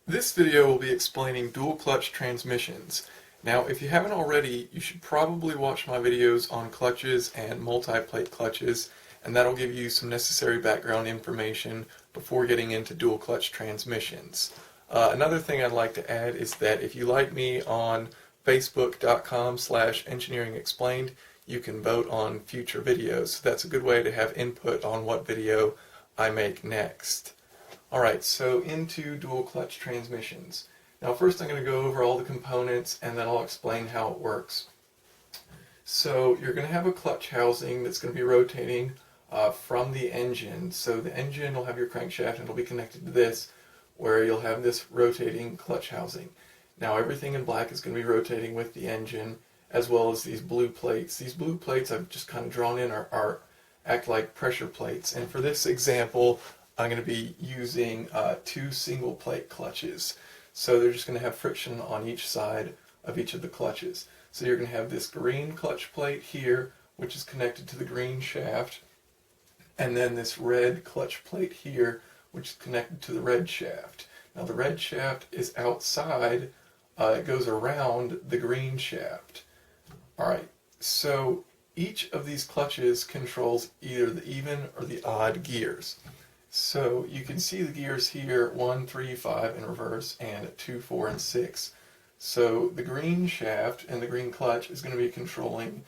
This video will be explaining dual clutch transmissions. Now, if you haven't already, you should probably watch my videos on clutches and multi-plate clutches, and that'll give you some necessary background information before getting into dual clutch transmissions. Another thing I'd like to add is that if you like me on facebook.com/engineeringexplained, you can vote on future videos. That's a good way to have input on what video I make next. Alright, so into dual clutch transmissions. Now first I'm going to go over all the components and then I'll explain how it works. So you're going to have a clutch housing that's going to be rotating from the engine. So the engine will have your crankshaft and it'll be connected to this, where you'll have this rotating clutch housing. Now everything in black is going to be rotating with the engine, as well as these blue plates. These blue plates I've just kind of drawn in act like pressure plates, and for this example I'm going to be using two single plate clutches. So they're just going to have friction on each side of each of the clutches. So you're going to have this green clutch plate here, which is connected to the green shaft, and then this red clutch plate here, which is connected to the red shaft. Now the red shaft is outside, it goes around the green shaft. Alright, so each of these clutches controls either the even or the odd gears. So you can see the gears here, 1, 3, 5 in reverse, and 2, 4, and 6. So the green shaft and the green clutch is going to be controlling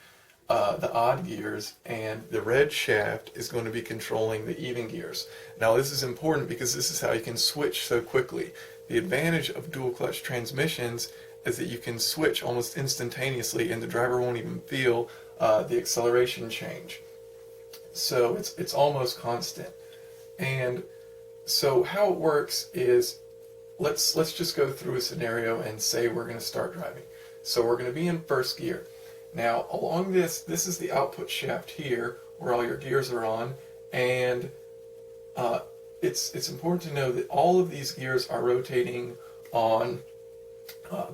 the odd gears, and the red shaft is going to be controlling the even gears. Now this is important because this is how you can switch so quickly. The advantage of dual clutch transmissions is that you can switch almost instantaneously and the driver won't even feel the acceleration change. So it's almost constant. And so how it works is, let's just go through a scenario and say we're going to start driving. So we're going to be in first gear. Now along this is the output shaft here where all your gears are on, and it's important to know that all of these gears are rotating on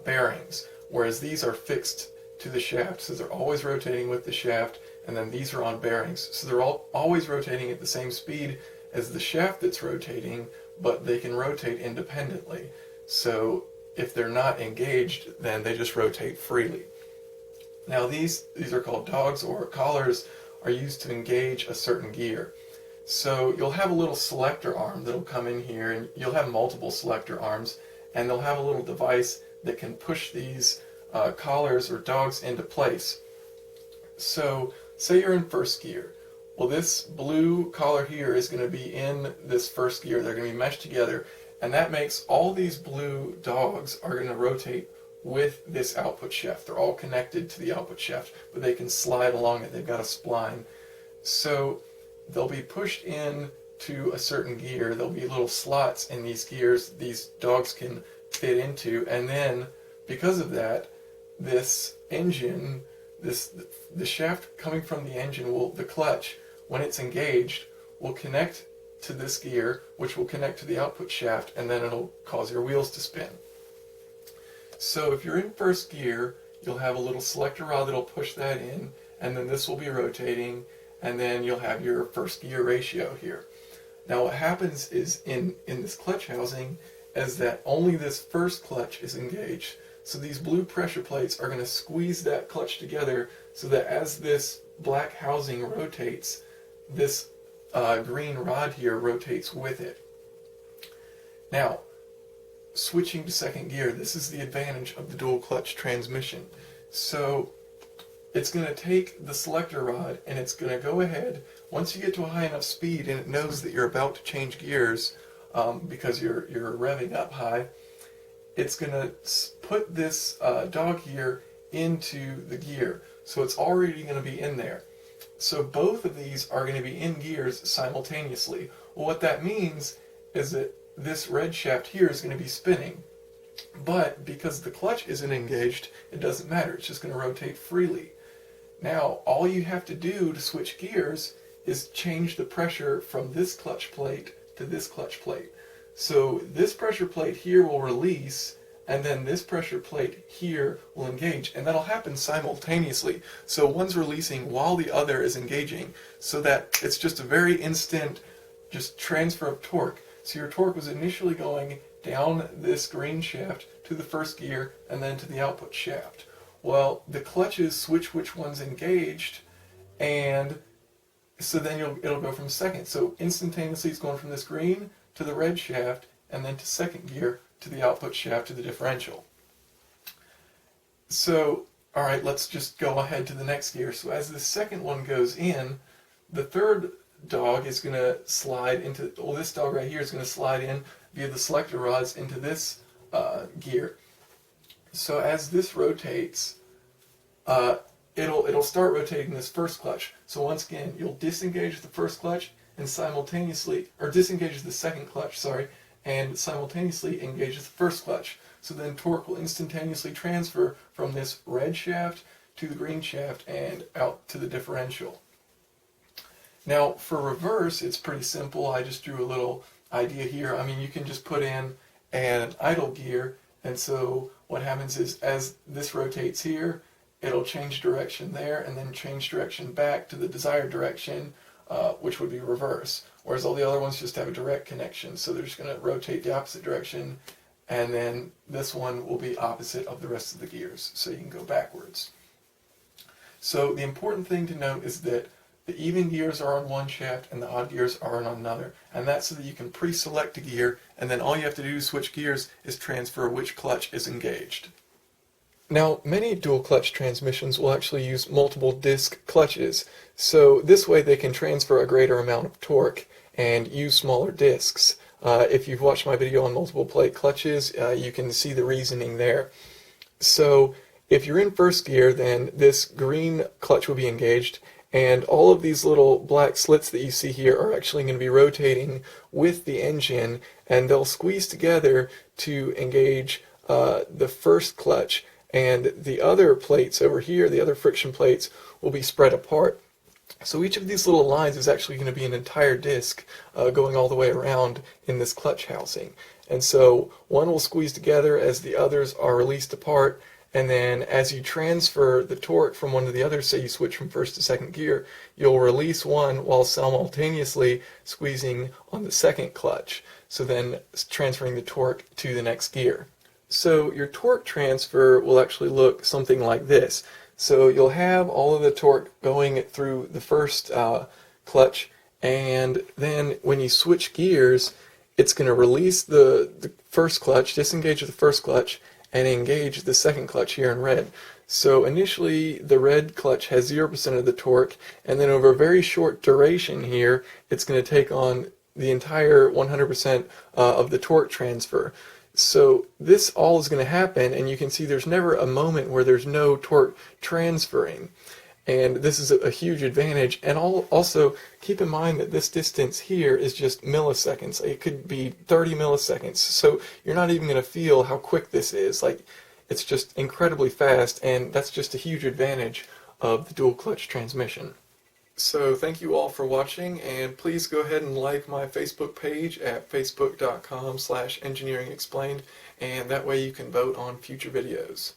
bearings, whereas these are fixed to the shaft, so they're always rotating with the shaft, and then these are on bearings, so they're always rotating at the same speed as the shaft that's rotating, but they can rotate independently. So if they're not engaged, then they just rotate freely. Now these are called dogs, or collars are used to engage a certain gear. So you'll have a little selector arm that'll come in here, and you'll have multiple selector arms, and they'll have a little device that can push these collars or dogs into place. So say you're in first gear. Well, this blue collar here is going to be in this first gear. They're going to be meshed together, and that makes all these blue dogs are going to rotate with this output shaft. They're all connected to the output shaft, but they can slide along it. They've got a spline. So they'll be pushed in to a certain gear. There'll be little slots in these gears these dogs can fit into, and then because of that, this engine, the shaft coming from the engine, the clutch, when it's engaged, will connect to this gear, which will connect to the output shaft, and then it'll cause your wheels to spin. So if you're in first gear, you'll have a little selector rod that'll push that in, and then this will be rotating, and then you'll have your first gear ratio here. Now what happens is in this clutch housing is that only this first clutch is engaged. So these blue pressure plates are going to squeeze that clutch together so that as this black housing rotates, this green rod here rotates with it. Now, switching to second gear, this is the advantage of the dual clutch transmission. So it's going to take the selector rod and it's going to go ahead, once you get to a high enough speed and it knows that you're about to change gears because you're revving up high, it's going to put this dog here into the gear. So it's already going to be in there. So both of these are going to be in gears simultaneously. Well, what that means is that this red shaft here is going to be spinning. But because the clutch isn't engaged, it doesn't matter. It's just going to rotate freely. Now, all you have to do to switch gears is change the pressure from this clutch plate to this clutch plate. So this pressure plate here will release, and then this pressure plate here will engage, and that'll happen simultaneously. So one's releasing while the other is engaging, so that it's just a very instant just transfer of torque. So your torque was initially going down this green shaft to the first gear and then to the output shaft. Well, the clutches switch which one's engaged, and so then it'll go from second. So instantaneously it's going from this green to the red shaft and then to second gear to the output shaft to the differential. So, alright, let's just go ahead to the next gear. So as the second one goes in, the third dog is going to slide into, well, this dog right here is going to slide in via the selector rods into this gear. So as this rotates, it'll start rotating this first clutch. So once again, you'll disengage the first clutch and simultaneously, or disengage the second clutch, sorry, and simultaneously engage the first clutch. So then torque will instantaneously transfer from this red shaft to the green shaft and out to the differential. Now for reverse, it's pretty simple. I just drew a little idea here. I mean, you can just put in an idle gear, and so what happens is as this rotates here, it'll change direction there and then change direction back to the desired direction, which would be reverse. Whereas all the other ones just have a direct connection, so they're just going to rotate the opposite direction, and then this one will be opposite of the rest of the gears, so you can go backwards. So the important thing to note is that the even gears are on one shaft and the odd gears are on another, and that's so that you can pre-select a gear, and then all you have to do to switch gears is transfer which clutch is engaged. Now, many dual clutch transmissions will actually use multiple disc clutches, so this way they can transfer a greater amount of torque and use smaller discs. If you've watched my video on multiple plate clutches, you can see the reasoning there. So if you're in first gear, then this green clutch will be engaged, and all of these little black slits that you see here are actually going to be rotating with the engine, and they'll squeeze together to engage the first clutch, and the other plates over here, the other friction plates, will be spread apart. So each of these little lines is actually going to be an entire disc going all the way around in this clutch housing. And so one will squeeze together as the others are released apart, and then as you transfer the torque from one to the other, say you switch from first to second gear, you'll release one while simultaneously squeezing on the second clutch, so then transferring the torque to the next gear. So your torque transfer will actually look something like this. So you'll have all of the torque going through the first clutch, and then when you switch gears, it's going to release the first clutch, disengage the first clutch, and engage the second clutch here in red. So initially the red clutch has 0% of the torque, and then over a very short duration here, it's going to take on the entire 100% of the torque transfer. So this all is going to happen, and you can see there's never a moment where there's no torque transferring. And this is a huge advantage. And also keep in mind that this distance here is just milliseconds. It could be 30 milliseconds. So you're not even going to feel how quick this is. Like, it's just incredibly fast, and that's just a huge advantage of the dual clutch transmission. So thank you all for watching, and please go ahead and like my Facebook page at facebook.com/engineeringexplained, and that way you can vote on future videos.